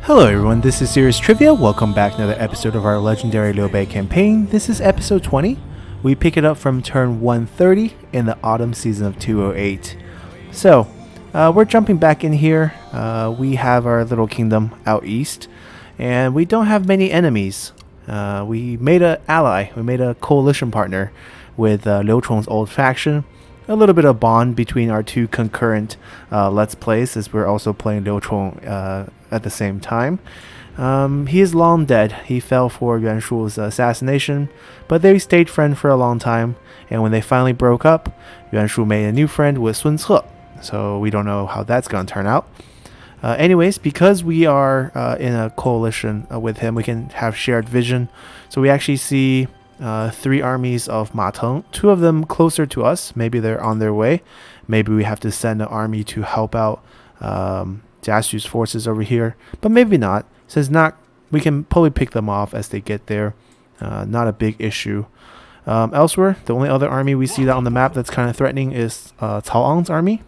Hello everyone, this is Serious Trivia. Welcome back to another episode of our legendary Liu Bei campaign. This is episode 20. We pick it up from turn 130 in the autumn season of 208. So, we're jumping back in here. We have our little kingdom out east, and we don't have many enemies. We made an ally, we made a coalition partner with Liu Chong's old faction. A little bit of bond between our two concurrent Let's Plays, as we're also playing Liu Chong at the same time. He is long dead. He fell for Yuan Shu's assassination, but they stayed friends for a long time, and when they finally broke up, Yuan Shu made a new friend with Sun Ce, so we don't know how that's going to turn out. Anyways, because we are in a coalition with him, we can have shared vision, so we actually see three armies of Ma Teng, two of them closer to us. Maybe they're on their way. Maybe we have to send an army to help out Jia Xu's forces over here, but maybe not. Since not, we can probably pick them off as they get there. Not a big issue. Elsewhere, the only other army we see that on the map that's kind of threatening is Cao Ang's army.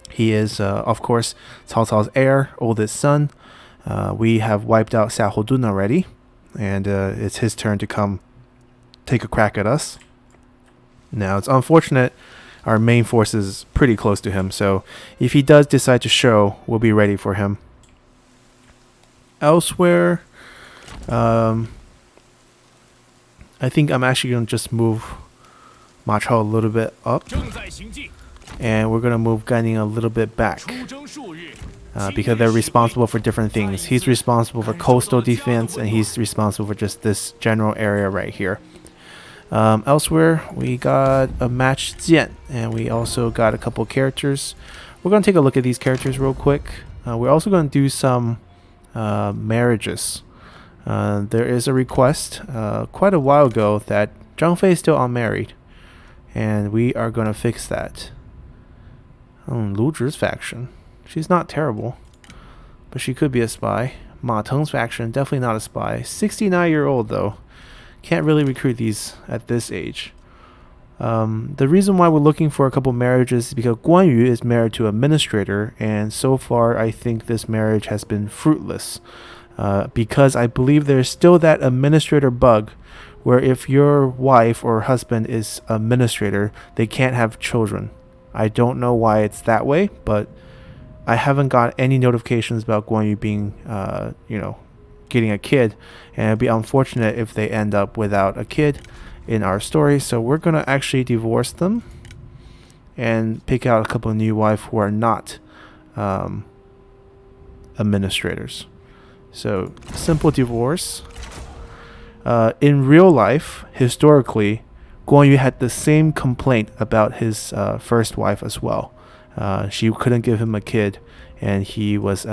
He is, of course, Cao Cao's heir, oldest son. We have wiped out Xiahou Dun already, and it's his turn to come take a crack at us. Now, it's unfortunate our main force is pretty close to him, so if he does decide to show, we'll be ready for him. Elsewhere, I think I'm actually going to just move Ma Chao a little bit up, and we're going to move Gan Ning a little bit back, because they're responsible for different things. He's responsible for coastal defense, and he's responsible for just this general area right here. Elsewhere, we got a matched Jian, and we also got a couple characters. We're going to take a look at these characters real quick. We're also going to do some marriages. There is a request quite a while ago that Zhang Fei is still unmarried, and we are going to fix that. Lu Zhi's faction. She's not terrible, but she could be a spy. Ma Teng's faction, definitely not a spy. 69-year-old though. Can't really recruit these at this age. The reason why we're looking for a couple marriages is because Guan Yu is married to an administrator, and so far I think this marriage has been fruitless. Because I believe there's still that administrator bug where if your wife or husband is administrator, they can't have children. I don't know why it's that way, but I haven't got any notifications about Guan Yu being, getting a kid, and it'd be unfortunate if they end up without a kid in our story. So we're gonna actually divorce them and pick out a couple of new wives who are not administrators. So simple divorce. In real life, historically, Guan Yu had the same complaint about his first wife as well. She couldn't give him a kid, and he was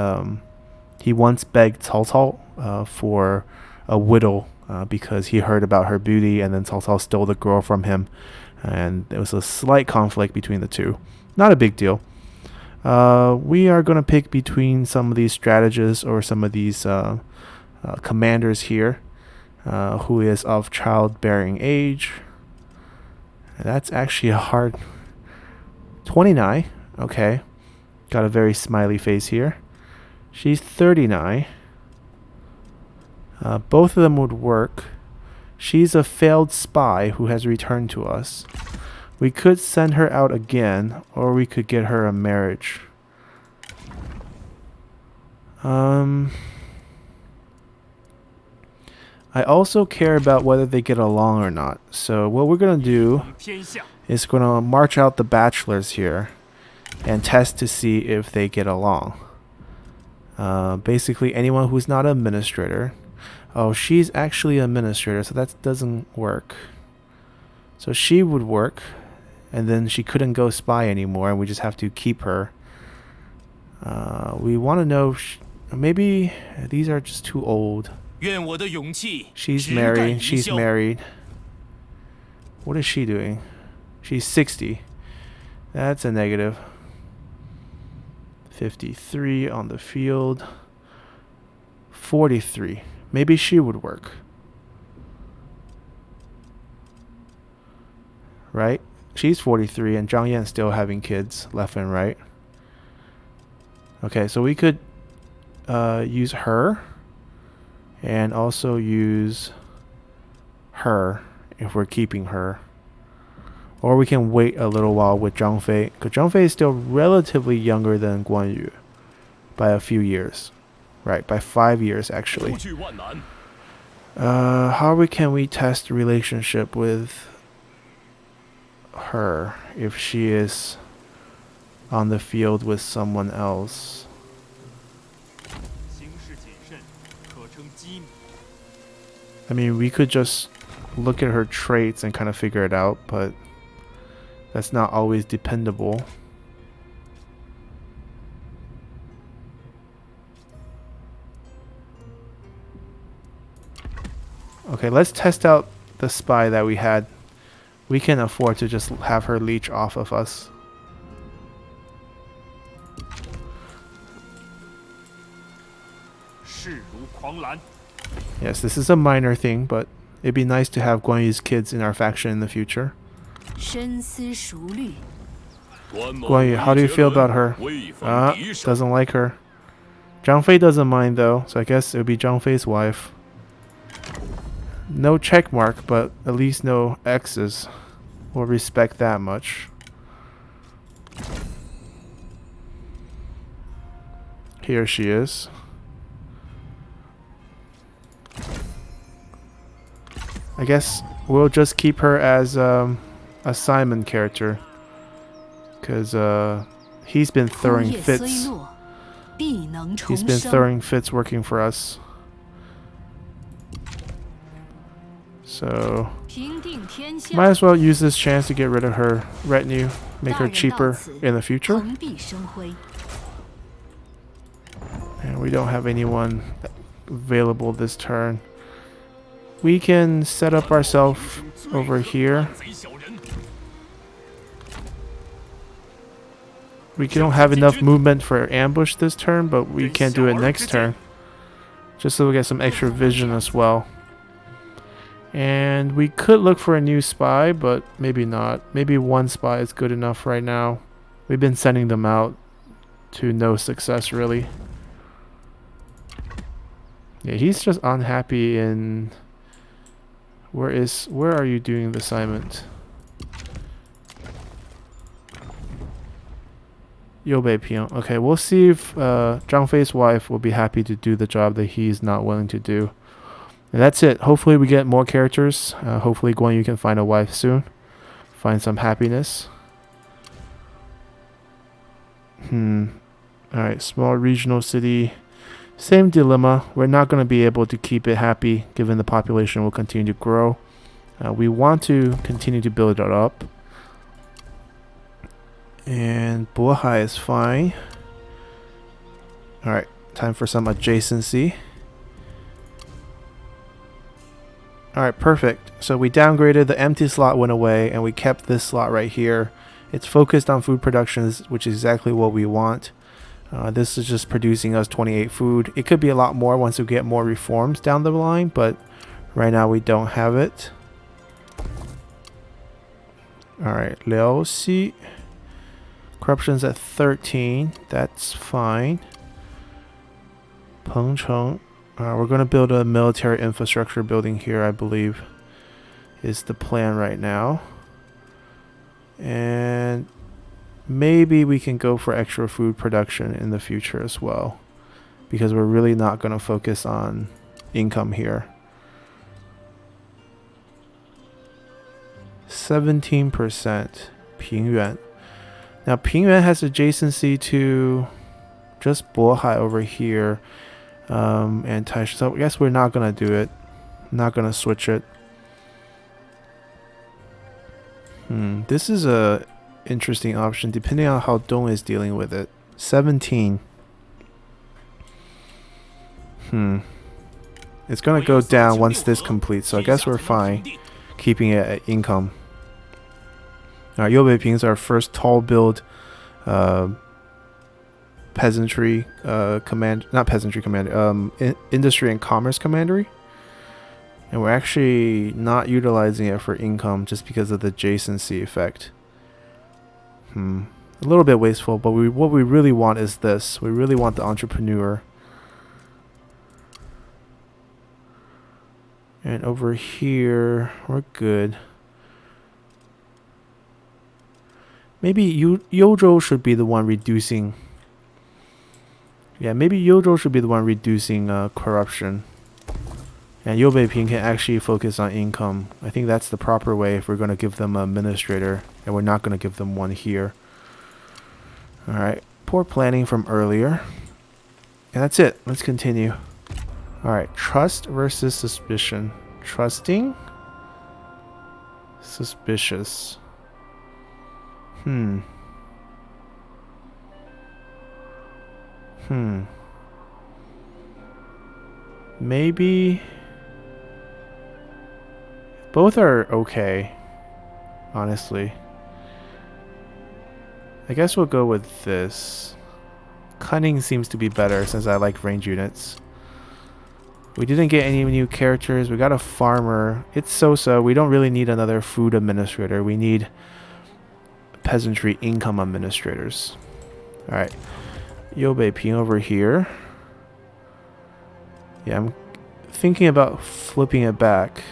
he once begged Cao Cao for a widow because he heard about her beauty, and then Cao Cao stole the girl from him, and there was a slight conflict between the two. Not a big deal. We are going to pick between some of these strategists or some of these commanders here who is of childbearing age. That's actually a hard 29. Okay, got a very smiley face here. She's 39. Both of them would work. She's a failed spy who has returned to us. We could send her out again, or we could get her a marriage. I also care about whether they get along or not. So what we're going to do is going to march out the bachelors here and test to see if they get along. Basically anyone who's not an administrator. Oh, she's actually an administrator, so that doesn't work. So she would work, and then she couldn't go spy anymore, and we just have to keep her. We want to know if maybe these are just too old. She's married. What is she doing? She's 60. That's a negative. 53 on the field. 43. Maybe she would work. Right? She's 43, and Zhang Yan's still having kids left and right. Okay, so we could use her and also use her if we're keeping her. Or we can wait a little while with Zhang Fei, because Zhang Fei is still relatively younger than Guan Yu by a few years. Right, by 5 years actually. Can we test the relationship with her if she is on the field with someone else? I mean, we could just look at her traits and kind of figure it out, but that's not always dependable. Okay, let's test out the spy that we had. We can afford to just have her leech off of us. Yes, this is a minor thing, but it'd be nice to have Guan Yu's kids in our faction in the future. Guan Yu, how do you feel about her? Doesn't like her. Zhang Fei doesn't mind though, so I guess it would be Zhang Fei's wife. No check mark, but at least no X's. We'll respect that much. Here she is. I guess we'll just keep her as a Simon character, because he's been throwing fits. He's been throwing fits working for us. So might as well use this chance to get rid of her retinue, make her cheaper in the future. And we don't have anyone available this turn. We can set up ourselves over here. We don't have enough movement for ambush this turn, but we can do it next turn. Just so we get some extra vision as well. And we could look for a new spy, but maybe not. Maybe one spy is good enough right now. We've been sending them out to no success, really. Yeah, he's just unhappy in... Where are you doing the assignment? Liu Bei Pion. Okay, we'll see if Zhang Fei's wife will be happy to do the job that he's not willing to do. And that's it. Hopefully we get more characters. Hopefully Guan Yu can find a wife soon. Find some happiness. Alright, small regional city. Same dilemma. We're not going to be able to keep it happy given the population will continue to grow. We want to continue to build it up. And Bohai is fine. Alright, time for some adjacency. Alright, perfect. So we downgraded, the empty slot went away, and we kept this slot right here. It's focused on food productions, which is exactly what we want. This is just producing us 28 food. It could be a lot more once we get more reforms down the line, but right now we don't have it. Alright, Liu Xi. Corruption's at 13. That's fine. Pang Tong. We're going to build a military infrastructure building here, I believe, is the plan right now. And maybe we can go for extra food production in the future as well, because we're really not going to focus on income here. 17% Pingyuan. Now Pingyuan has adjacency to just Bohai over here. And Taishi, so I guess we're not gonna do it. Not gonna switch it. This is a interesting option depending on how Dong is dealing with it. 17. It's gonna go down once this completes, so I guess we're fine keeping it at income. Alright, Liu Bei Ping is our first tall build peasantry command, not peasantry commander, industry and commerce commandery, and we're actually not utilizing it for income just because of the adjacency effect. A little bit wasteful, but what we really want is this. We really want the entrepreneur. And over here, we're good. Maybe Yozhou should be the one reducing. Yeah, maybe Yozhou should be the one reducing corruption. And Liu Bei can actually focus on income. I think that's the proper way if we're going to give them an administrator. And we're not going to give them one here. Alright, poor planning from earlier. And that's it. Let's continue. Alright, trust versus suspicion. Trusting. Suspicious. Maybe both are okay, honestly. I guess we'll go with this. Cunning seems to be better since I like range units. We didn't get any new characters. We got a farmer. It's so-so. We don't really need another food administrator. We need peasantry income administrators. Alright. Liu Bei Ping over here. Yeah, I'm thinking about flipping it back.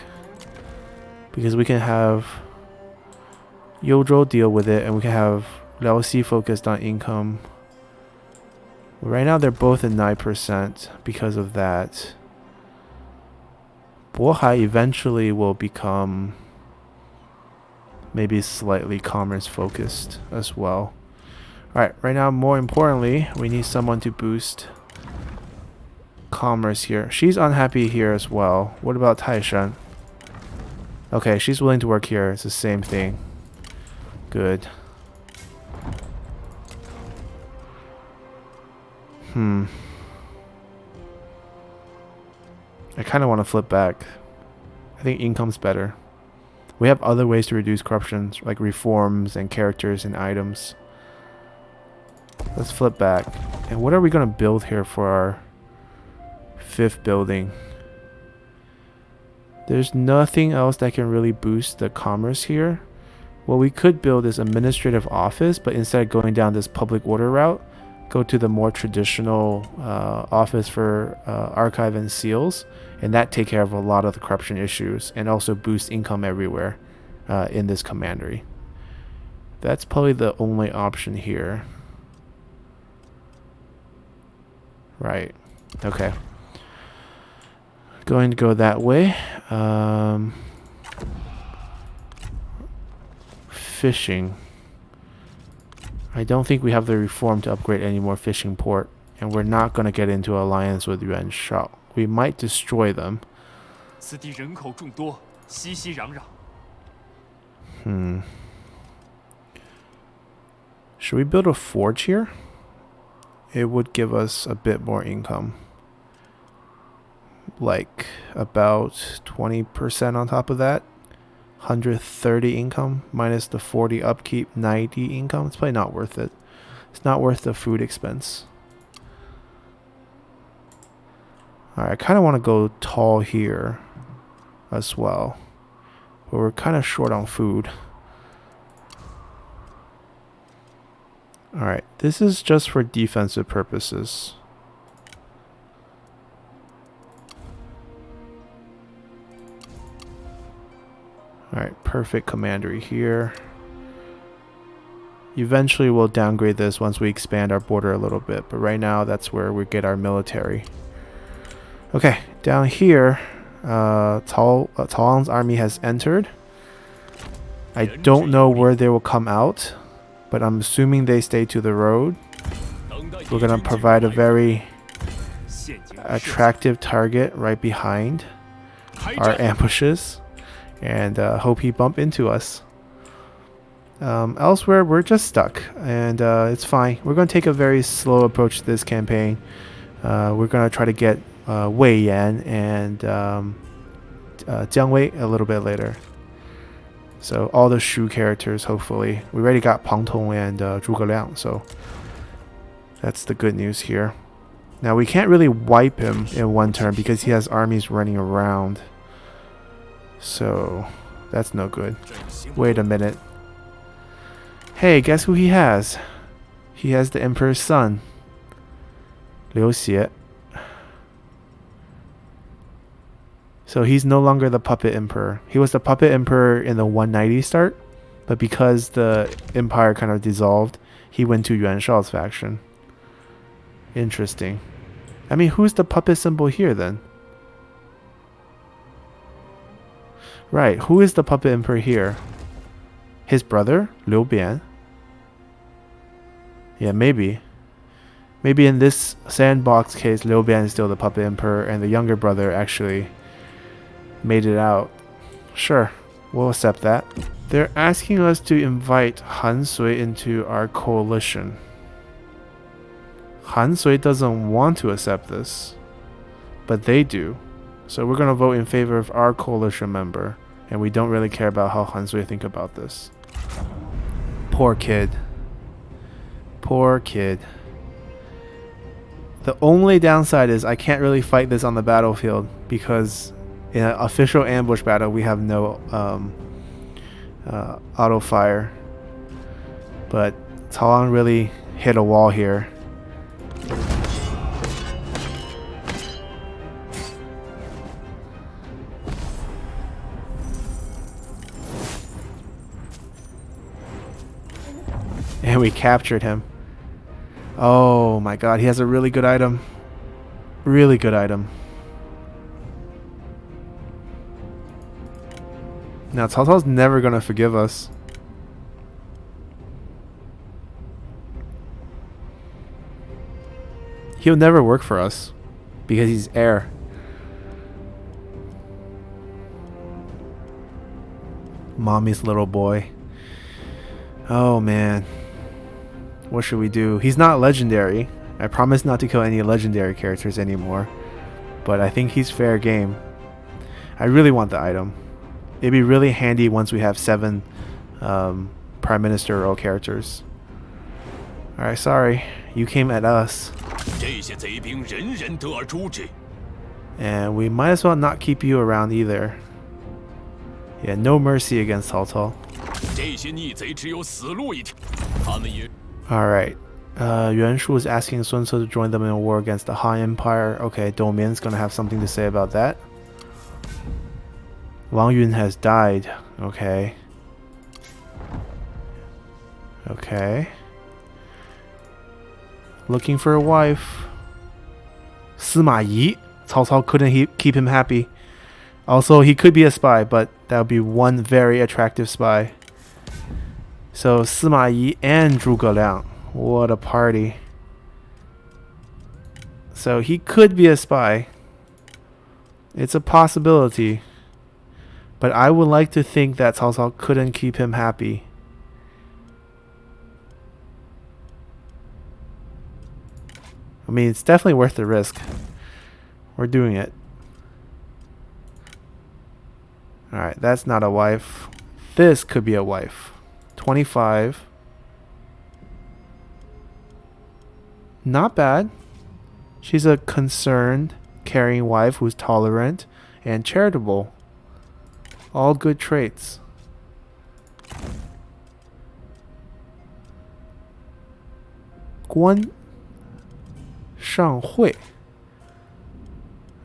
Because we can have Yozhou deal with it, and we can have Liao Xi focused on income. Right now they're both at 9% because of that. Bohai eventually will become maybe slightly commerce focused as well. Alright, right now more importantly, we need someone to boost commerce here. She's unhappy here as well. What about Taishan? Okay, she's willing to work here. It's the same thing. Good. I kind of want to flip back. I think income's better. We have other ways to reduce corruption, like reforms and characters and items. Let's flip back. And what are we going to build here for our 5th building? There's nothing else that can really boost the commerce here. What we could build is administrative office, but instead of going down this public order route, go to the more traditional office for archive and seals, and that take care of a lot of the corruption issues and also boost income everywhere in this commandery. That's probably the only option here. Right. Okay. Going to go that way. Fishing. I don't think we have the reform to upgrade any more fishing port, and we're not going to get into alliance with Yuan Shao. We might destroy them. Should we build a forge here? It would give us a bit more income. Like about 20% on top of that. 130 income minus the 40 upkeep, 90 income. It's probably not worth it. It's not worth the food expense. Alright, I kind of want to go tall here as well. But we're kind of short on food. Alright, this is just for defensive purposes. Alright, perfect commandery here. Eventually we'll downgrade this once we expand our border a little bit, but right now that's where we get our military. Okay, down here, Tao Ying's army has entered. I don't know where they will come out, but I'm assuming they stay to the road. We're going to provide a very attractive target right behind our ambushes. And hope he bump into us. Elsewhere, we're just stuck, and it's fine. We're going to take a very slow approach to this campaign. We're going to try to get Wei Yan and Jiang Wei a little bit later. So all the Shu characters, hopefully. We already got Pang Tong and Zhuge Liang, so that's the good news here. Now we can't really wipe him in one turn because he has armies running around. So, that's no good. Wait a minute. Hey, guess who he has? He has the Emperor's son. Liu Xie. So he's no longer the puppet emperor. He was the puppet emperor in the 190 start, but because the empire kind of dissolved, he went to Yuan Shao's faction. Interesting. I mean, who's the puppet symbol here then? Right, who is the puppet emperor here? His brother, Liu Bei? Yeah, maybe. Maybe in this sandbox case, Liu Bei is still the puppet emperor and the younger brother actually made it out. Sure, we'll accept that. They're asking us to invite Han Sui into our coalition. Han Sui doesn't want to accept this, but they do. So we're going to vote in favor of our coalition member, and we don't really care about how Han Sui think about this. Poor kid. Poor kid. The only downside is I can't really fight this on the battlefield because in an official ambush battle we have no auto fire. But Tao Ying really hit a wall here. And we captured him. Oh my god, he has a really good item. Really good item. Now Cao Cao's never gonna forgive us. He'll never work for us because he's heir. Mommy's little boy. Oh man. What should we do? He's not legendary. I promise not to kill any legendary characters anymore. But I think he's fair game. I really want the item. It'd be really handy once we have 7 Prime Minister role characters. Alright, sorry. You came at us. And we might as well not keep you around either. Yeah, no mercy against Cao Cao. Alright. Yuan Shu is asking Sun Ce to join them in a war against the Han Empire. Okay, Domian's gonna have something to say about that. Wang Yun has died. Okay. Okay. Looking for a wife. Sima Yi. Cao Cao couldn't keep him happy. Also, he could be a spy, but that would be one very attractive spy. So, Sima Yi and Zhuge Liang. What a party. So, he could be a spy. It's a possibility. But I would like to think that Cao Cao couldn't keep him happy. I mean, it's definitely worth the risk. We're doing it. Alright, that's not a wife. This could be a wife. 25. Not bad. She's a concerned, caring wife who's tolerant and charitable. All good traits. Guan Hui.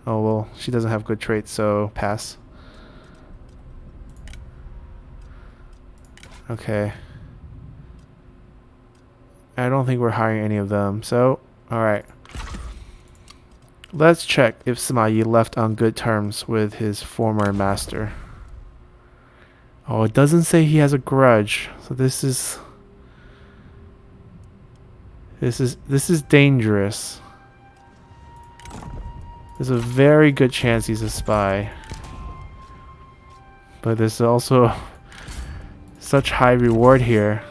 Oh well, she doesn't have good traits, so pass. Okay. I don't think we're hiring any of them, so alright. Let's check if Sima Yi left on good terms with his former master. Oh, it doesn't say he has a grudge, so this is dangerous. There's a very good chance he's a spy. But there's also such high reward here.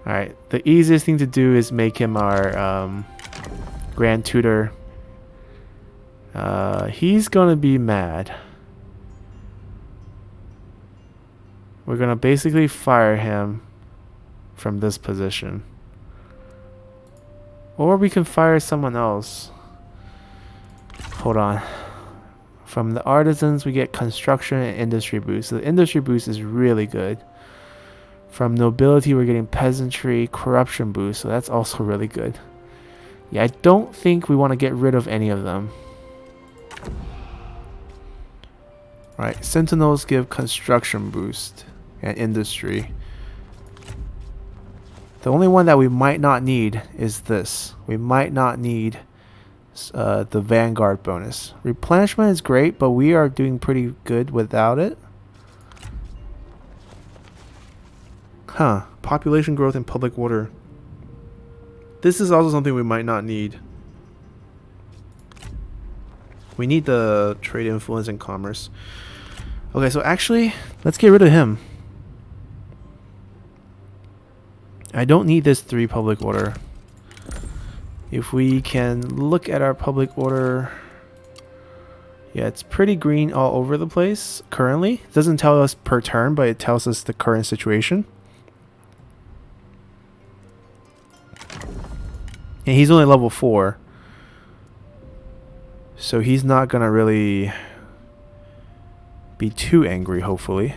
Alright, the easiest thing to do is make him our Grand Tutor. He's gonna be mad. We're gonna basically fire him from this position. Or we can fire someone else. Hold on. From the artisans we get construction and industry boost. So the industry boost is really good. From nobility we're getting peasantry, corruption boost, so that's also really good. Yeah, I don't think we want to get rid of any of them. Alright, Sentinels give construction boost and industry. The only one that we might not need is this. We might not need the Vanguard bonus. Replenishment is great, but we are doing pretty good without it. Huh. Population growth and public order. This is also something we might not need. We need the trade influence and commerce. Okay, so actually, let's get rid of him. I don't need this 3 public order. If we can look at our public order, yeah, it's pretty green all over the place currently. It doesn't tell us per turn, but it tells us the current situation. And he's only level 4. So he's not gonna really be too angry, hopefully.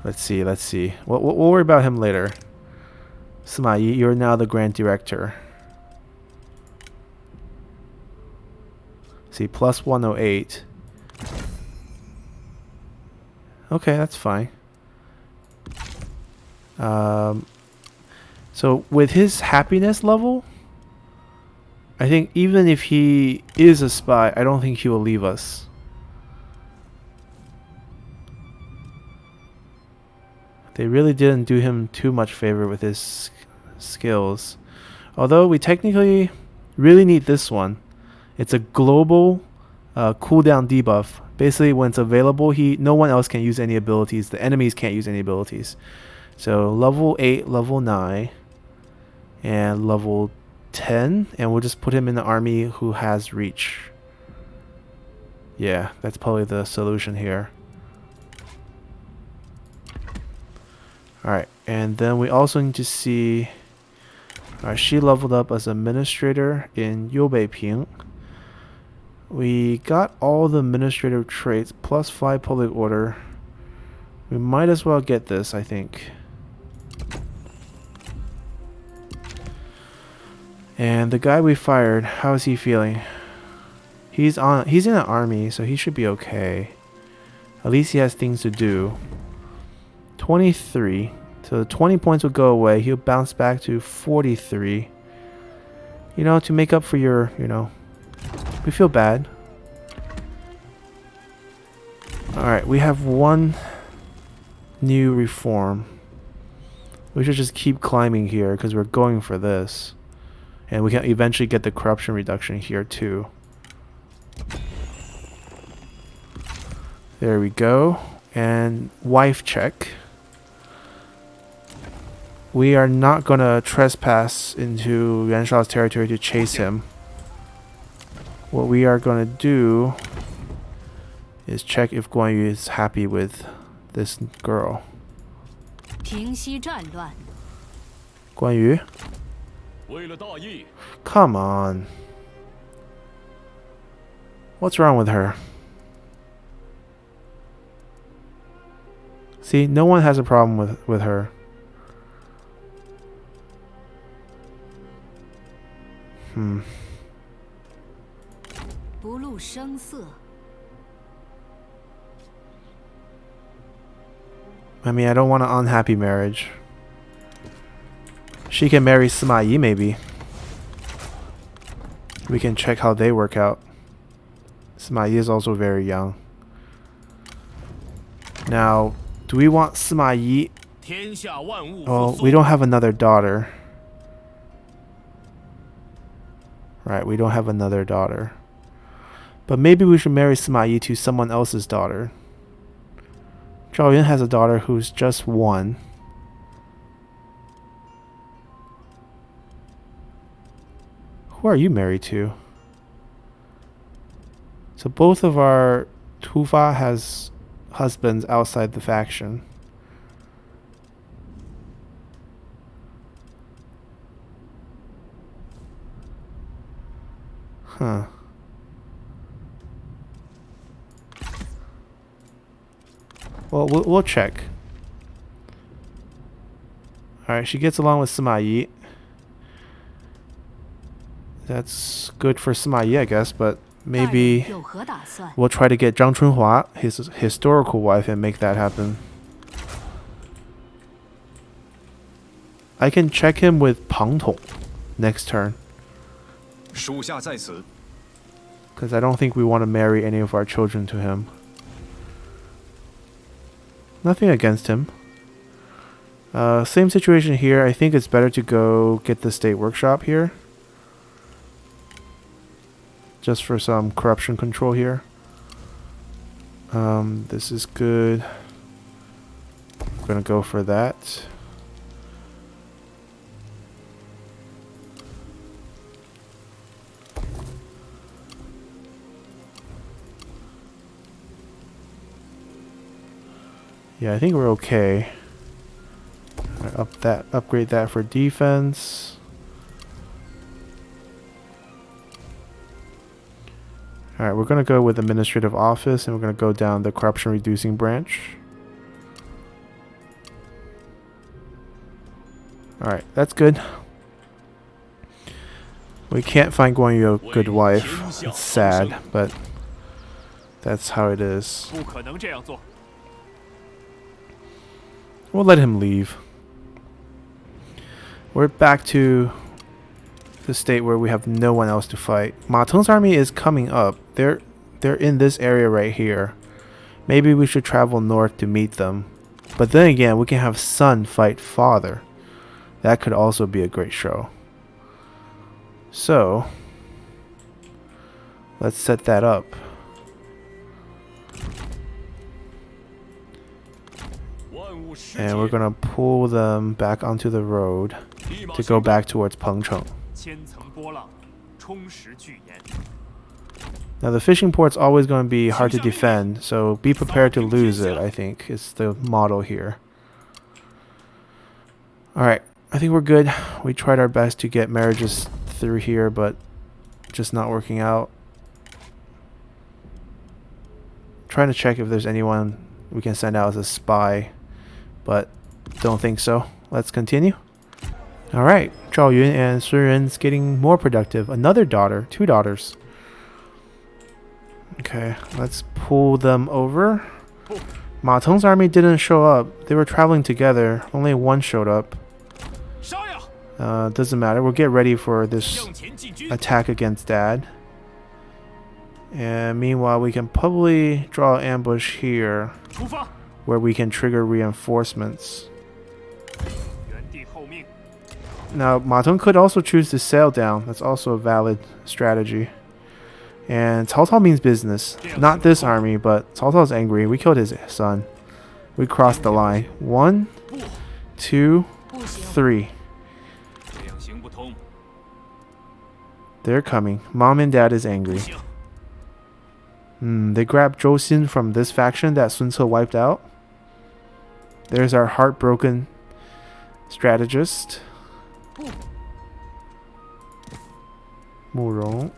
Let's see. We'll worry about him later. Sima Yi, you're now the Grand Director. See, plus 108. Okay, that's fine. So with his happiness level, I think even if he is a spy, I don't think he will leave us. They really didn't do him too much favor with his skills. Although we technically really need this one. It's a global cooldown debuff. Basically, when it's available, no one else can use any abilities. The enemies can't use any abilities. So level 8, level 9, and level 10. And we'll just put him in the army who has reach. Yeah, that's probably the solution here. Alright, and then we also need to see... Alright, she leveled up as administrator in Liu Bei. We got all the administrative traits, plus 5 public order. We might as well get this, I think. And the guy we fired, how is he feeling? He's in an army, so he should be okay. At least he has things to do. 23. So the 20 points will go away. He'll bounce back to 43. You know, to make up for your, we feel bad. Alright, we have one new reform. We should just keep climbing here because we're going for this. And we can eventually get the corruption reduction here too. There we go. And wife check. We are not going to trespass into Yuan Shao's territory to chase him. What we are going to do is check if Guan Yu is happy with this girl. Guan Yu? Come on. What's wrong with her? See, no one has a problem with her. I mean, I don't want an unhappy marriage. She can marry Sima Yi, maybe. We can check how they work out. Sima Yi is also very young. Now, do we want Sima Yi? Oh, we don't have another daughter. Right, we don't have another daughter. But maybe we should marry Sima Yi to someone else's daughter. Zhao Ying has a daughter who's just 1. Who are you married to? So both of our Tufa has husbands outside the faction. Huh. Well, we'll check. Alright, she gets along with Sima Yi. That's good for Sima Yi, I guess, but maybe we'll try to get Zhang Chunhua, his historical wife, and make that happen. I can check him with Pang Tong next turn. Because I don't think we want to marry any of our children to him. Nothing against him. Same situation here. I think it's better to go get the state workshop here. Just for some corruption control here. This is good. I'm gonna go for that. Yeah, I think we're okay. Upgrade that for defense. Alright, we're gonna go with administrative office and we're gonna go down the corruption reducing branch. Alright, that's good. We can't find Guan Yu a good wife. It's sad, but that's how it is. We'll let him leave. We're back to the state where we have no one else to fight. Ma Teng's army is coming up. They're in this area right here. Maybe we should travel north to meet them. But then again, we can have son fight father. That could also be a great show. So, let's set that up. And we're gonna pull them back onto the road to go back towards Pengcheng. Now the fishing port's always going to be hard to defend, so be prepared to lose it, I think, is the motto here. Alright, I think we're good. We tried our best to get marriages through here, but just not working out. Trying to check if there's anyone we can send out as a spy, but don't think so. Let's continue. Alright, Zhao Yun and Sun Ren's getting more productive. Another daughter, 2 daughters. Okay, let's pull them over. Ma Teng's army didn't show up. They were traveling together. Only one showed up. Doesn't matter. We'll get ready for this attack against Dad. And meanwhile, we can probably draw an ambush here where we can trigger reinforcements. Now, Ma Teng could also choose to sail down. That's also a valid strategy. And Cao Cao means business. Not this army, but Cao Cao's angry. We killed his son. We crossed the line. 1, 2, 3. They're coming. Mom and Dad is angry. They grabbed Zhou Xin from this faction that Sun Ce wiped out. There's our heartbroken strategist. Mu Rong.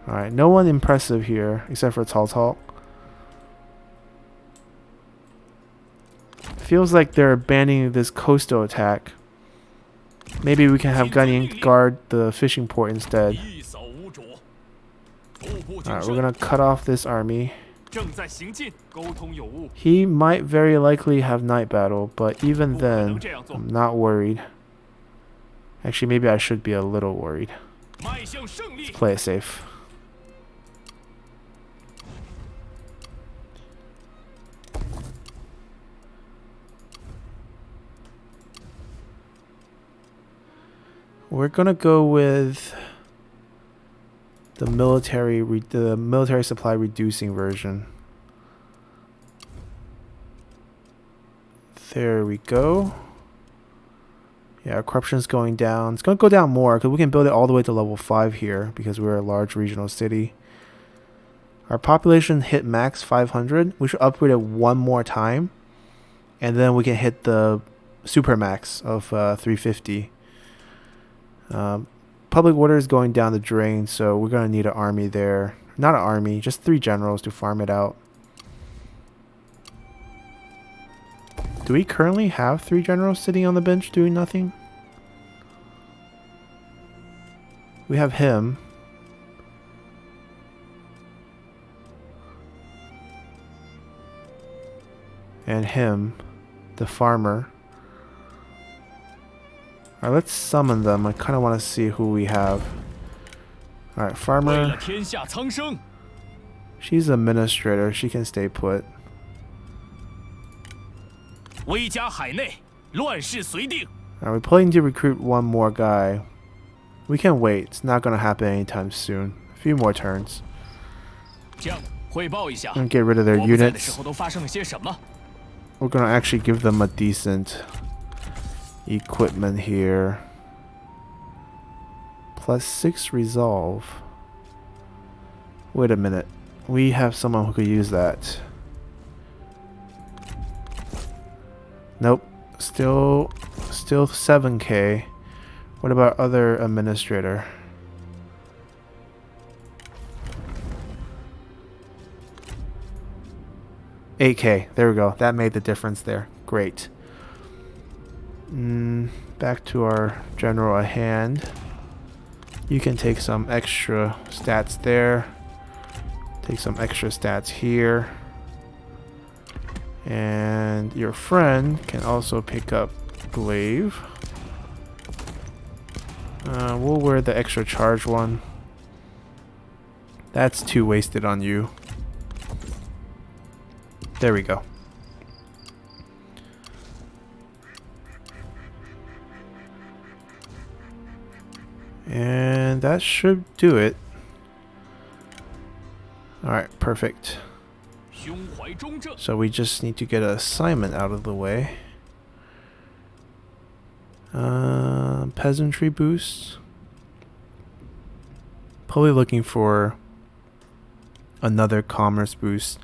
Alright, no one impressive here except for Cao Cao. Feels like they're abandoning this coastal attack. Maybe we can have Guan Yu guard the fishing port instead. Alright, we're gonna cut off this army. He might very likely have night battle, but even then, I'm not worried. Actually, maybe I should be a little worried. Let's play it safe. We're gonna go with the military supply reducing version. There we go. Yeah, our corruption's going down. It's gonna go down more because we can build it all the way to level 5 here because we're a large regional city. Our population hit max 500. We should upgrade it one more time, and then we can hit the super max of 350. Public order is going down the drain, so we're going to need an army there. Not an army, just 3 generals to farm it out. Do do we currently have 3 generals sitting on the bench doing nothing? We have him. And him, the farmer. Alright, let's summon them. I kind of want to see who we have. Alright, farmer. She's administrator. She can stay put. Alright, we're planning to recruit one more guy. We can wait. It's not going to happen anytime soon. A few more turns. And get rid of their units. We're going to actually give them a decent equipment here. +6 resolve. Wait a minute. We have someone who could use that. Nope. Still 7k. What about other administrator? $8k. There we go. That made the difference there. Great. Back to our general at hand. You can take some extra stats there. Take some extra stats here. And your friend can also pick up glaive. We'll wear the extra charge one. That's 2 wasted on you. There we go. And that should do it. Alright, perfect. So we just need to get an assignment out of the way. Peasantry boost. Probably looking for another commerce boost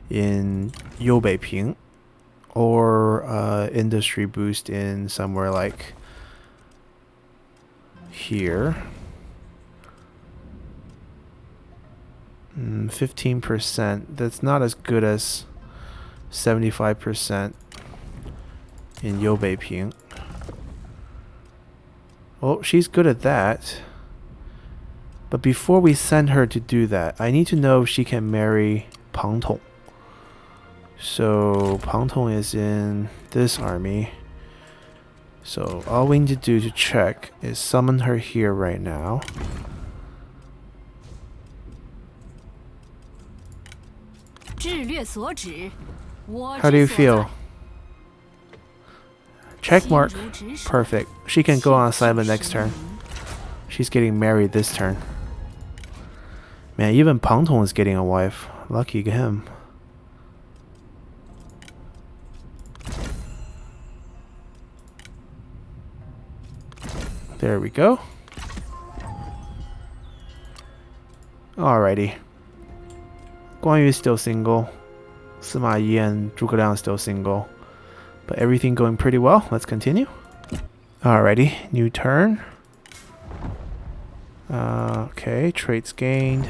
in Liu Bei or industry boost in somewhere like here. 15%. That's not as good as 75% in Liu Bei. Oh, she's good at that. But before we send her to do that, I need to know if she can marry Pang Tong. So Pang Tong is in this army. So all we need to do to check is summon her here right now. How do you feel? Check mark. Perfect. She can go on assignment next turn. She's getting married this turn. Man, even Pang Tong is getting a wife. Lucky him. There we go. Alrighty. Guan Yu is still single. Sima Yi and Zhuge Liang is still single. But everything going pretty well. Let's continue. Alrighty. New turn. Okay. Traits gained.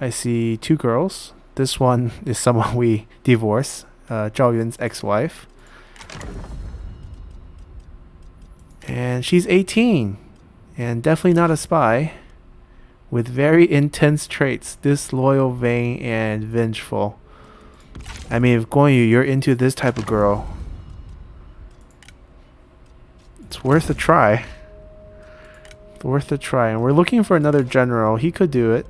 I see 2 girls. This one is someone we divorced. Zhao Yun's ex-wife. And she's 18. And definitely not a spy. With very intense traits. Disloyal, vain, and vengeful. I mean, if Guan Yu, you're into this type of girl, it's worth a try. It's worth a try. And we're looking for another general. He could do it.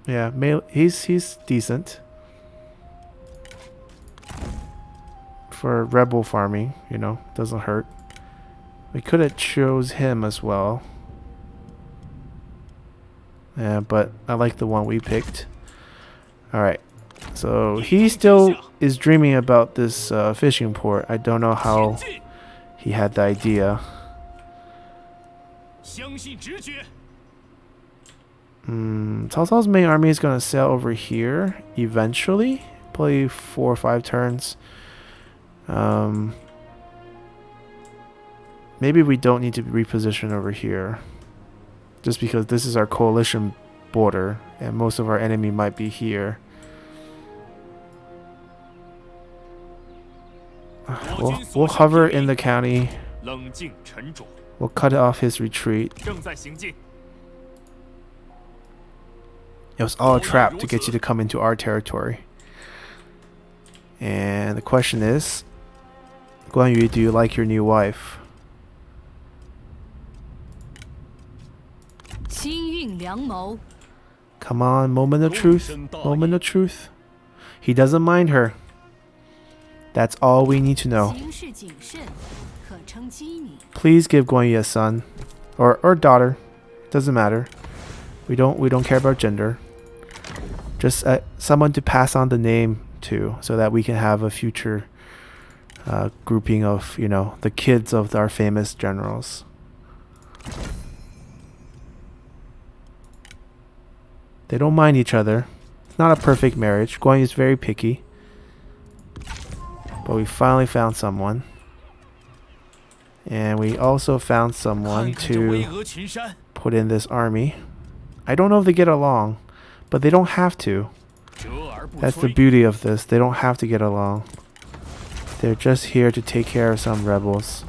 Yeah, he's decent. For rebel farming, you know, doesn't hurt. We could have chose him as well. Yeah, but I like the one we picked. Alright. So he still is dreaming about this fishing port. I don't know how he had the idea. Cao Cao's main army is going to sail over here eventually. Probably 4 or 5 turns. Maybe we don't need to reposition over here. Just because this is our coalition border and most of our enemy might be here. We'll hover in the county. We'll cut off his retreat. It was all a trap to get you to come into our territory. And the question is, Guan Yu, do you like your new wife? Come on, moment of truth. Moment of truth. He doesn't mind her. That's all we need to know. Please give Guan Yu a son. Or daughter. Doesn't matter. We don't care about gender. Just someone to pass on the name to, so that we can have a future grouping of, you know, the kids of our famous generals. They don't mind each other. It's not a perfect marriage. Guan Yu is very picky. But we finally found someone. And we also found someone to put in this army. I don't know if they get along, but they don't have to. That's the beauty of this. They don't have to get along. They're just here to take care of some rebels.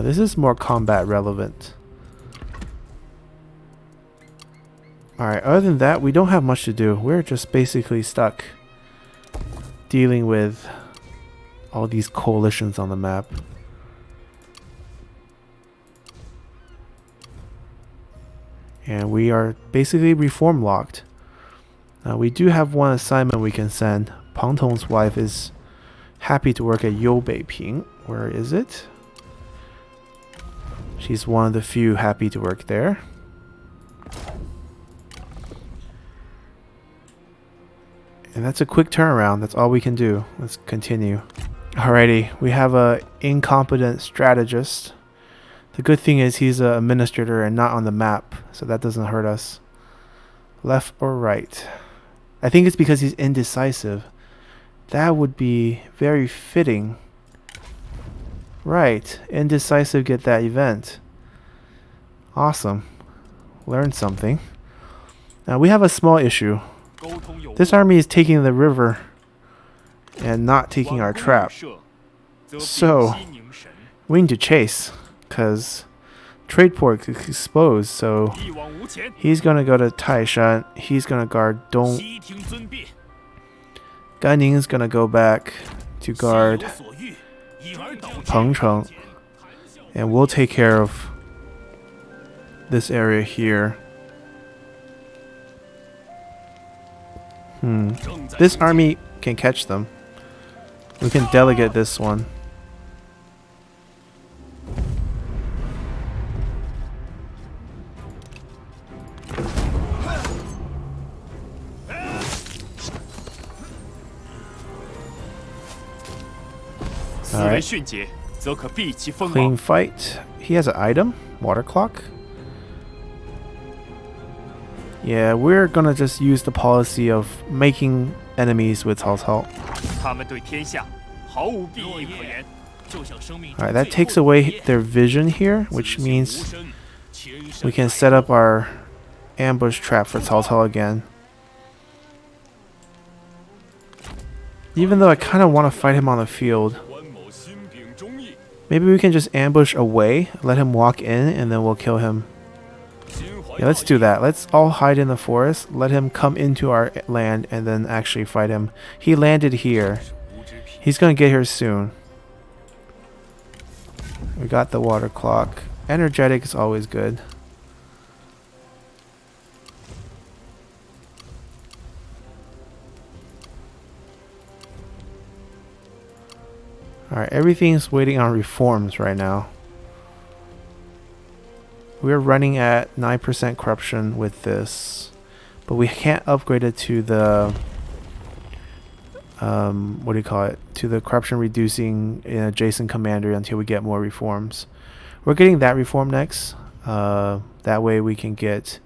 This is more combat relevant. Alright, other than that, we don't have much to do. We're just basically stuck dealing with all these coalitions on the map. And we are basically reform locked. We do have one assignment we can send. Pang Tong's wife is happy to work at Liu Bei. Where is it? She's one of the few happy to work there. And that's a quick turnaround. That's all we can do. Let's continue. Alrighty, we have a incompetent strategist. The good thing is he's an administrator and not on the map, so that doesn't hurt us. Left or right? I think it's because he's indecisive. That would be very fitting. Right, indecisive get that event. Awesome. Learned something. Now we have a small issue. This army is taking the river and not taking our trap. So we need to chase, because trade port is exposed, so he's gonna go to Taishan. He's gonna guard Dong. Gan Ning is gonna go back to guard Peng Cheng, and we'll take care of this area here. This army can catch them. We can delegate this one. Alright. Clean fight. He has an item. Water clock. Yeah, we're gonna just use the policy of making enemies with Cao Cao. Alright, that takes away their vision here, which means we can set up our ambush trap for Cao Cao again. Even though I kind of want to fight him on the field. Maybe we can just ambush away, let him walk in, and then we'll kill him. Yeah, let's do that. Let's all hide in the forest, let him come into our land, and then actually fight him. He landed here. He's gonna get here soon. We got the water clock. Energetic is always good. Alright, everything's waiting on reforms right now. We're running at 9% corruption with this, but we can't upgrade it to the what do you call it? To the corruption reducing adjacent commander until we get more reforms. We're getting that reform next. That way we can get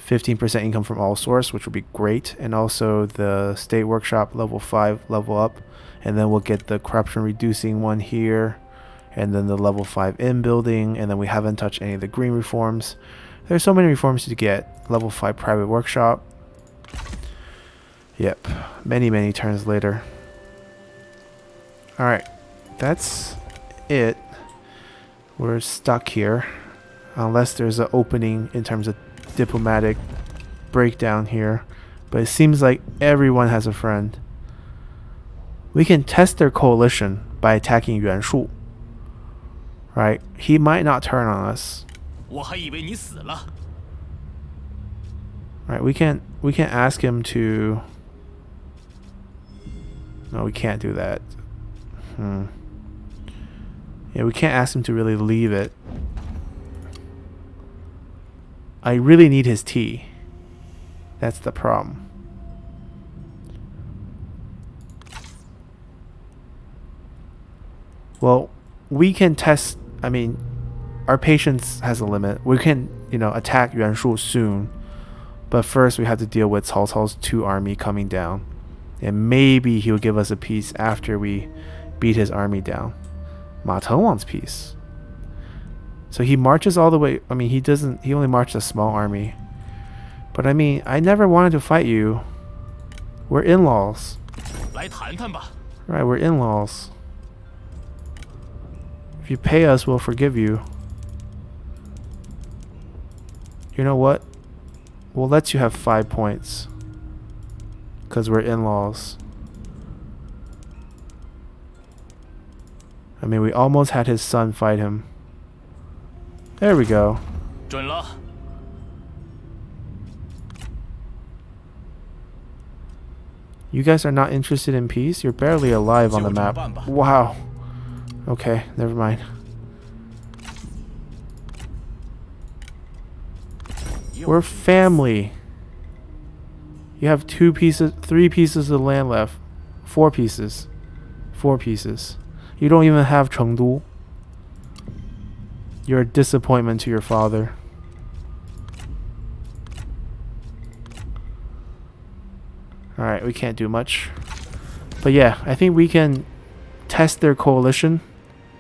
15% income from all source, which would be great, and also the state workshop level 5 level up, and then we'll get the corruption reducing one here, and then the level 5 in building, and then we haven't touched any of the green reforms. There's so many reforms to get. Level 5 private workshop, Yep. Many turns later. Alright. That's it. We're stuck here. Unless there's an opening in terms of diplomatic breakdown here. But it seems like everyone has a friend. We can test their coalition by attacking Yuan Shu. Right? He might not turn on us. Right, we can't ask him to... No, we can't do that. Yeah, we can't ask him to really leave it. I really need his tea. That's the problem. Well, we can test... I mean, our patience has a limit. We can, attack Yuan Shu soon. But first we have to deal with Cao Cao's 2 army coming down. And maybe he'll give us a peace after we beat his army down. Ma Teng wants peace. So he marches all the way... I mean, he only marched a small army. But I mean, I never wanted to fight you. We're in-laws. Right, we're in-laws. If you pay us, we'll forgive you. You know what? We'll let you have 5 points. Because we're in-laws. I mean, we almost had his son fight him. There we go. You guys are not interested in peace? You're barely alive on the map. Wow. Okay, never mind. We're family. You have 3 pieces of land left. 4 pieces. 4 pieces. You don't even have Chengdu. You're a disappointment to your father. Alright, we can't do much. But yeah, I think we can test their coalition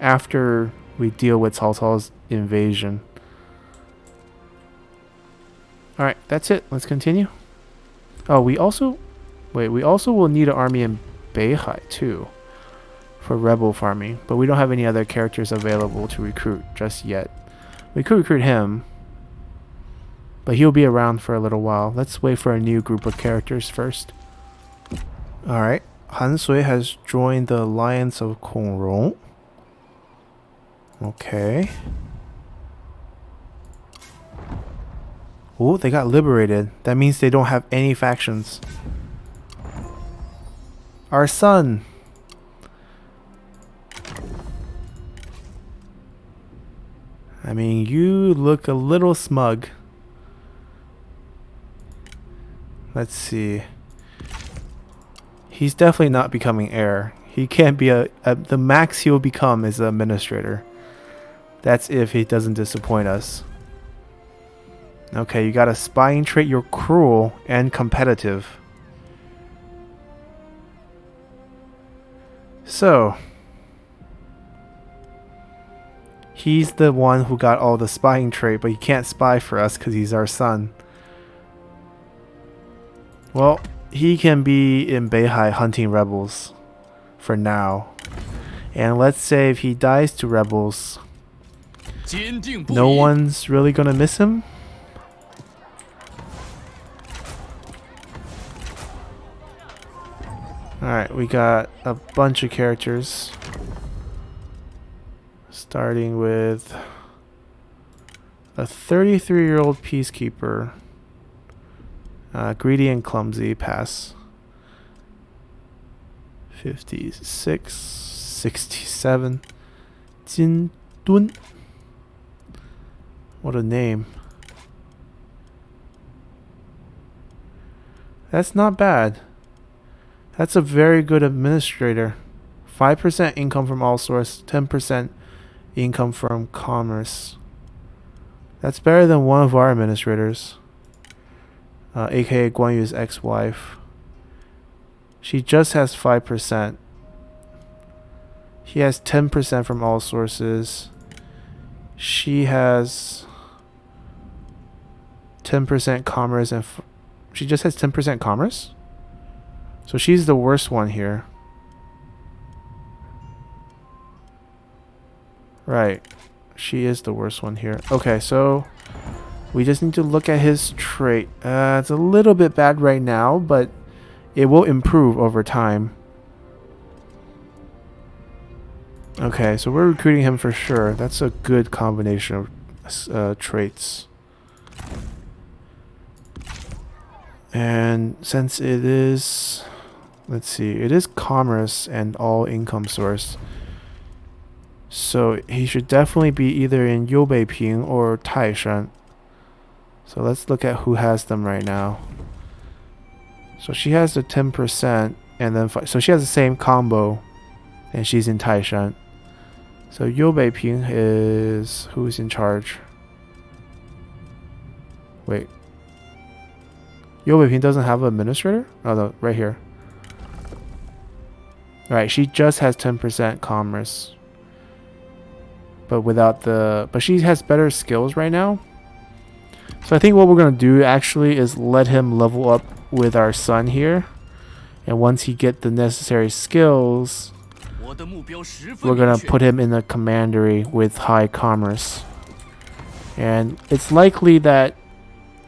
after we deal with Cao Cao's invasion. Alright, that's it. Let's continue. Oh, we also will need an army in Beihai too for rebel farming, but we don't have any other characters available to recruit just yet. We could recruit him, but he'll be around for a little while. Let's wait for a new group of characters first. Alright, Han Sui has joined the Alliance of Kong Rong. Okay. Oh, they got liberated. That means they don't have any factions. Our son! I mean, you look a little smug. Let's see. He's definitely not becoming heir. He can't be the max he'll become is an administrator. That's if he doesn't disappoint us. Okay, you got a spying trait. You're cruel and competitive. So, he's the one who got all the spying trait, but he can't spy for us because he's our son. Well, he can be in Beihai hunting rebels for now. And let's say if he dies to rebels, no one's really gonna miss him. Alright, we got a bunch of characters. Starting with a 33-year-old peacekeeper. Greedy and clumsy, pass. 56, 67. Jin Dun. What a name. That's not bad. That's a very good administrator. 5% income from all source, 10% income from commerce. That's better than one of our administrators. AKA Guan Yu's ex-wife. She just has 5%. He has 10% from all sources. She has 10% commerce and she just has 10% commerce? So she's the worst one here. Right. She is the worst one here. Okay, so we just need to look at his trait. It's a little bit bad right now, but it will improve over time. Okay, so we're recruiting him for sure. That's a good combination of traits. And since it is, let's see, it is commerce and all income source. So he should definitely be either in Liu Bei or Taishan. So let's look at who has them right now. So she has the 10% and then so she has the same combo and she's in Taishan. So Liu Bei is who's in charge? Wait. Liu Bei doesn't have an administrator? Oh no, right here. Alright, she just has 10% commerce. But without the... But she has better skills right now. So I think what we're going to do actually is let him level up with our son here. And once he get the necessary skills, we're going to put him in a commandery with high commerce. And it's likely that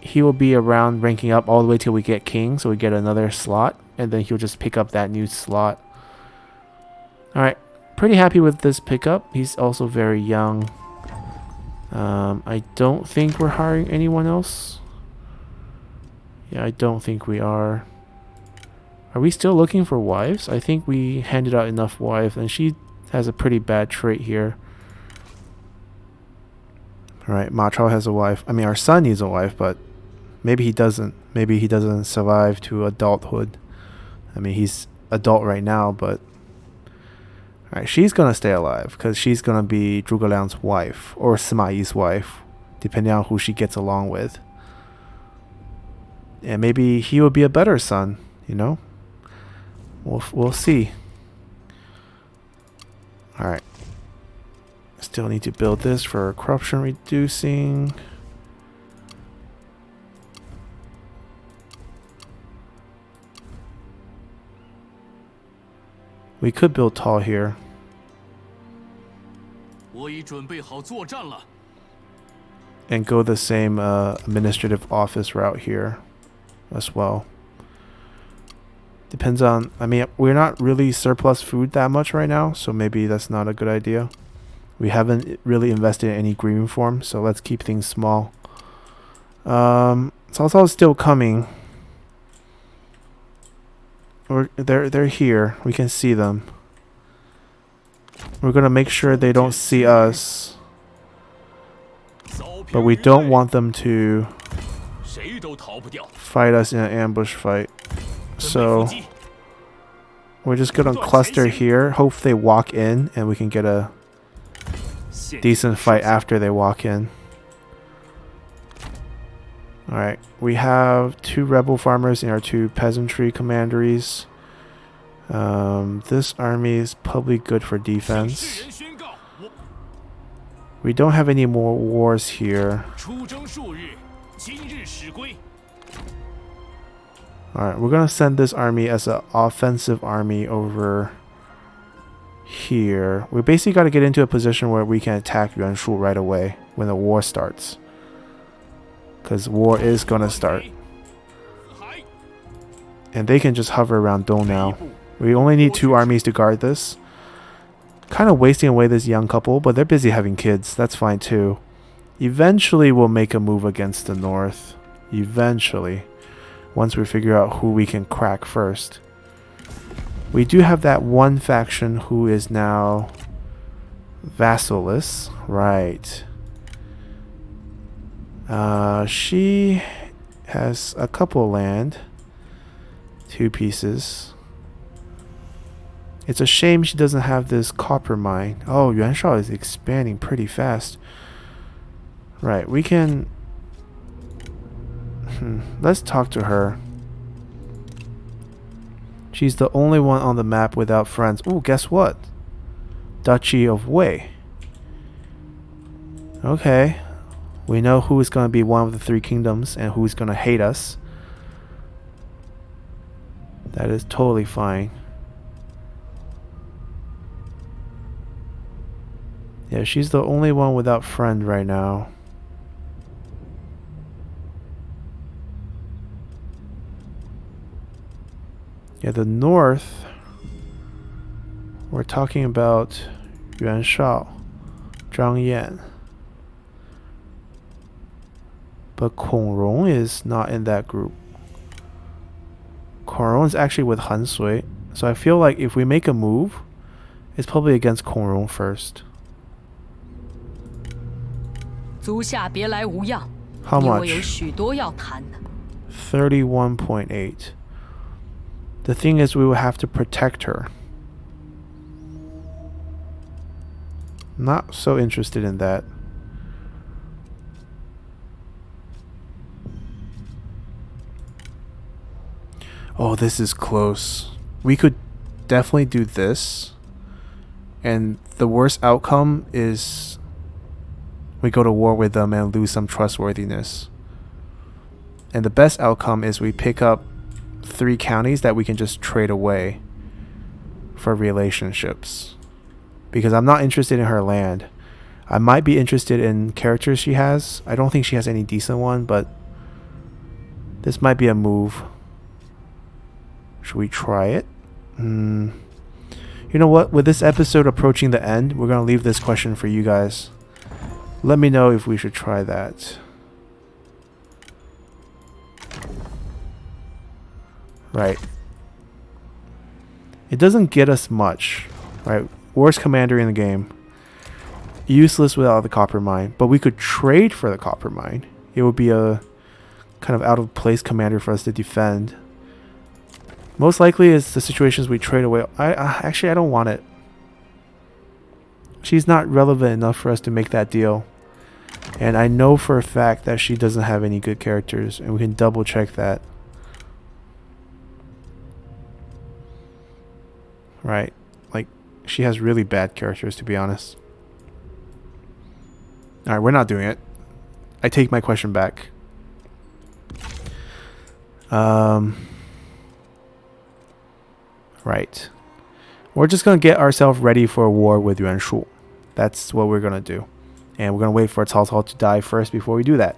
he will be around ranking up all the way till we get king. So we get another slot. And then he'll just pick up that new slot. Alright. Pretty happy with this pickup. He's also very young. I don't think we're hiring anyone else. Yeah, I don't think we are. Are we still looking for wives? I think we handed out enough wives, and she has a pretty bad trait here. Alright, Ma Chao has a wife. I mean, our son needs a wife, but maybe he doesn't. Maybe he doesn't survive to adulthood. I mean, he's adult right now, but... Alright, she's gonna stay alive because she's gonna be Zhuge Liang's wife or Sima Yi's wife, depending on who she gets along with. And maybe he will be a better son, you know? We'll see. Alright. Still need to build this for corruption reducing. We could build tall here. And go the same administrative office route here as well. Depends on, I mean, we're not really surplus food that much right now, so maybe that's not a good idea. We haven't really invested in any green form, so let's keep things small. It's also still coming. They're here. We can see them. We're gonna make sure they don't see us. But we don't want them to fight us in an ambush fight. So we're just gonna cluster here. Hope they walk in and we can get a decent fight after they walk in. Alright, we have 2 rebel farmers in our 2 peasantry commanderies. This army is probably good for defense. We don't have any more wars here. Alright, we're gonna send this army as an offensive army over here. We basically got to get into a position where we can attack Yuanshu right away when the war starts. Because war is gonna start. And they can just hover around Dong now. We only need 2 armies to guard this. Kind of wasting away this young couple, but they're busy having kids. That's fine too. Eventually we'll make a move against the north. Eventually. Once we figure out who we can crack first. We do have that one faction who is now vassalless. Right. She has a couple land. 2 pieces. It's a shame she doesn't have this copper mine. Oh, Yuanshao is expanding pretty fast. Right, we can... let's talk to her. She's the only one on the map without friends. Ooh, guess what? Duchy of Wei. Okay. We know who is going to be one of the 3 kingdoms and who's going to hate us. That is totally fine. Yeah, she's the only one without friend right now. Yeah, the north, we're talking about Yuan Shao, Zhang Yan. But Kong Rong is not in that group. Kong Rong is actually with Han Sui. So I feel like if we make a move, it's probably against Kong Rong first. How much? 31.8. The thing is, we will have to protect her. Not so interested in that. Oh, this is close. We could definitely do this. And the worst outcome is we go to war with them and lose some trustworthiness. And the best outcome is we pick up 3 counties that we can just trade away for relationships. Because I'm not interested in her land. I might be interested in characters she has. I don't think she has any decent one, but this might be a move. Should we try it? You know what? With this episode approaching the end, we're going to leave this question for you guys. Let me know if we should try that. Right. It doesn't get us much. Right. Worst commander in the game. Useless without the copper mine. But we could trade for the copper mine. It would be a kind of out of place commander for us to defend. Most likely it's the situations we trade away. Actually, I don't want it. She's not relevant enough for us to make that deal. And I know for a fact that she doesn't have any good characters. And we can double check that. Right. Like, she has really bad characters, to be honest. Alright, we're not doing it. I take my question back. Right. We're just going to get ourselves ready for a war with Yuan Shu. That's what we're going to do. And we're going to wait for Cao Cao to die first before we do that.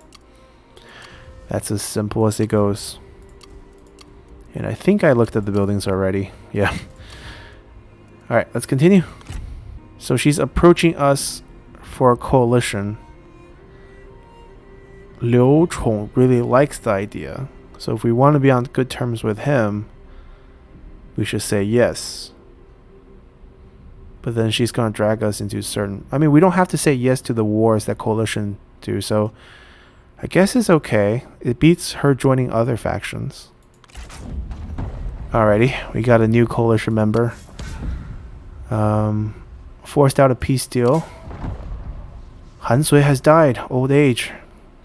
That's as simple as it goes. And I think I looked at the buildings already. Yeah. Alright, let's continue. So she's approaching us for a coalition. Liu Chong really likes the idea. So if we want to be on good terms with him, we should say yes. But then she's going to drag us into certain... I mean, we don't have to say yes to the wars that coalition do. So I guess it's okay. It beats her joining other factions. Alrighty, we got a new coalition member. Forced out a peace deal. Han Sui has died. Old age.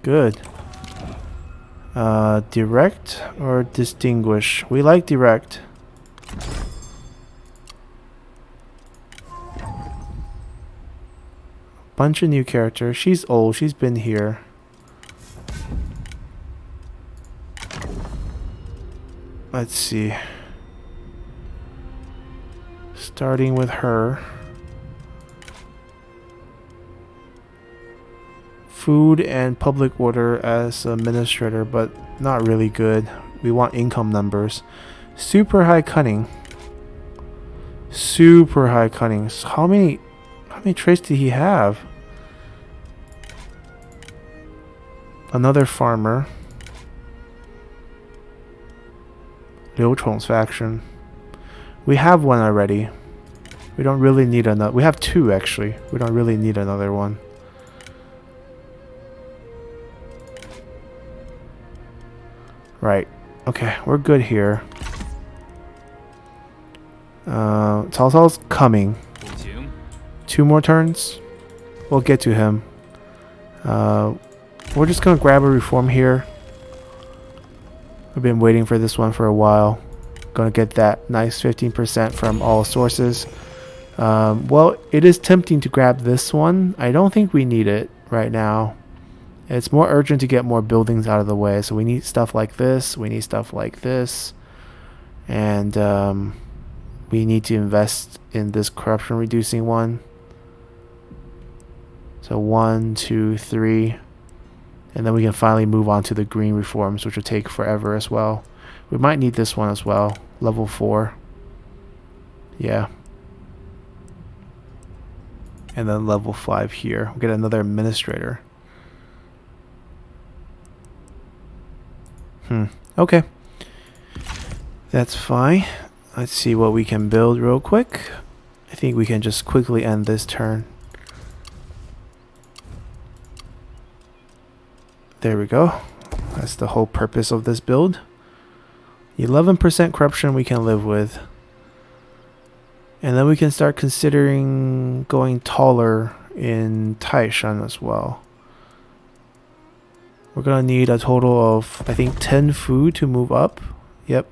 Good. Direct or distinguish? We like direct. Bunch of new characters. She's old. She's been here. Let's see. Starting with her. Food and public order as administrator, but not really good. We want income numbers. Super high cunning. Super high cunning. So how many traits did he have? Another farmer. Liu Chong's faction. We have one already. We don't really need another. We have 2 actually. We don't really need another one. Right. Okay, we're good here. Cao Cao's coming. 2 more turns. We'll get to him. We're just gonna grab a reform here. We've been waiting for this one for a while. Gonna get that nice 15% from all sources. Well, it is tempting to grab this one. I don't think we need it right now. It's more urgent to get more buildings out of the way. So we need stuff like this. We need stuff like this. And we need to invest in this corruption reducing one. So 1, 2, 3. And then we can finally move on to the green reforms, which will take forever as well. We might need this one as well. Level 4. Yeah. And then level 5 here. We'll get another administrator. Okay. That's fine. Let's see what we can build real quick. I think we can just quickly end this turn. There we go. That's the whole purpose of this build. 11% corruption we can live with. And then we can start considering going taller in Taishan as well. We're going to need a total of, I think, 10 food to move up. Yep.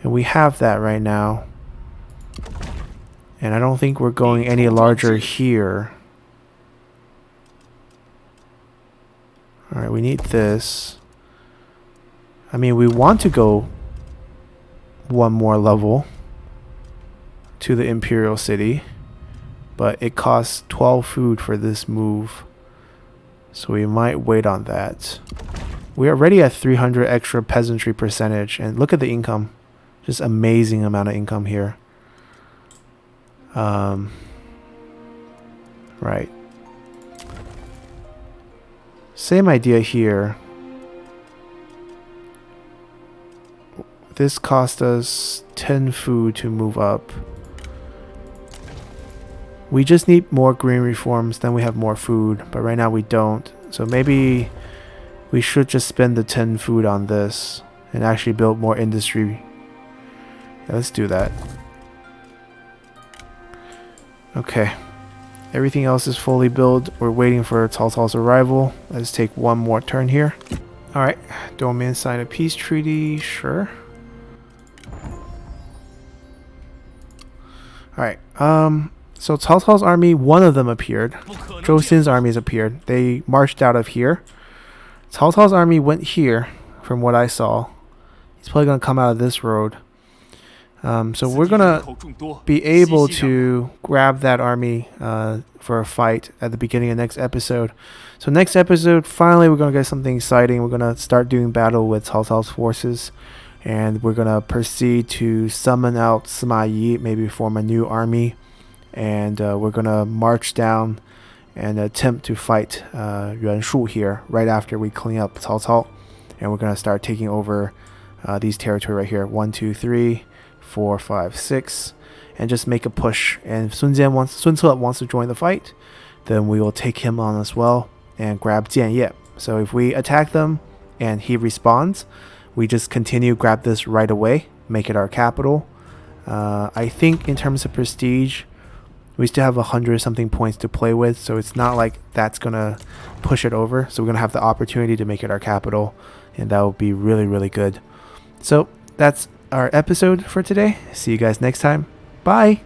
And we have that right now. And I don't think we're going any larger here. Alright, we need this. I mean, we want to go one more level to the Imperial City, but it costs 12 food for this move. So we might wait on that. We're already at 300 extra peasantry percentage, and look at the income. Just amazing amount of income here. Right. Same idea here. This cost us 10 food to move up. We just need more green reforms, then we have more food, but right now we don't. So maybe we should just spend the 10 food on this and actually build more industry. Yeah, let's do that. Okay. Everything else is fully built. We're waiting for Cao Cao's arrival. Let's take one more turn here. Alright. Domain sign a peace treaty. Sure. Alright. So Cao Cao's army, one of them appeared. Zhou Xin's armies appeared. They marched out of here. Cao Cao's army went here, from what I saw. He's probably going to come out of this road. So we're going to be able to grab that army for a fight at the beginning of next episode. So next episode, finally we're going to get something exciting. We're going to start doing battle with Cao Cao's forces. And we're going to proceed to summon out Sima Yi, maybe form a new army. And we're going to march down and attempt to fight Yuan Shu here right after we clean up Cao Cao. And we're going to start taking over these territory right here. 1, 2, 3, 4, 5, 6. And just make a push. And if Sun Ce wants to join the fight, then we will take him on as well and grab Jian Ye. So if we attack them and he responds, we just continue, grab this right away, make it our capital. I think in terms of prestige, we still have 100 something points to play with, so it's not like that's gonna push it over. So we're gonna have the opportunity to make it our capital, and that will be really, really good. So that's our episode for today. See you guys next time. Bye.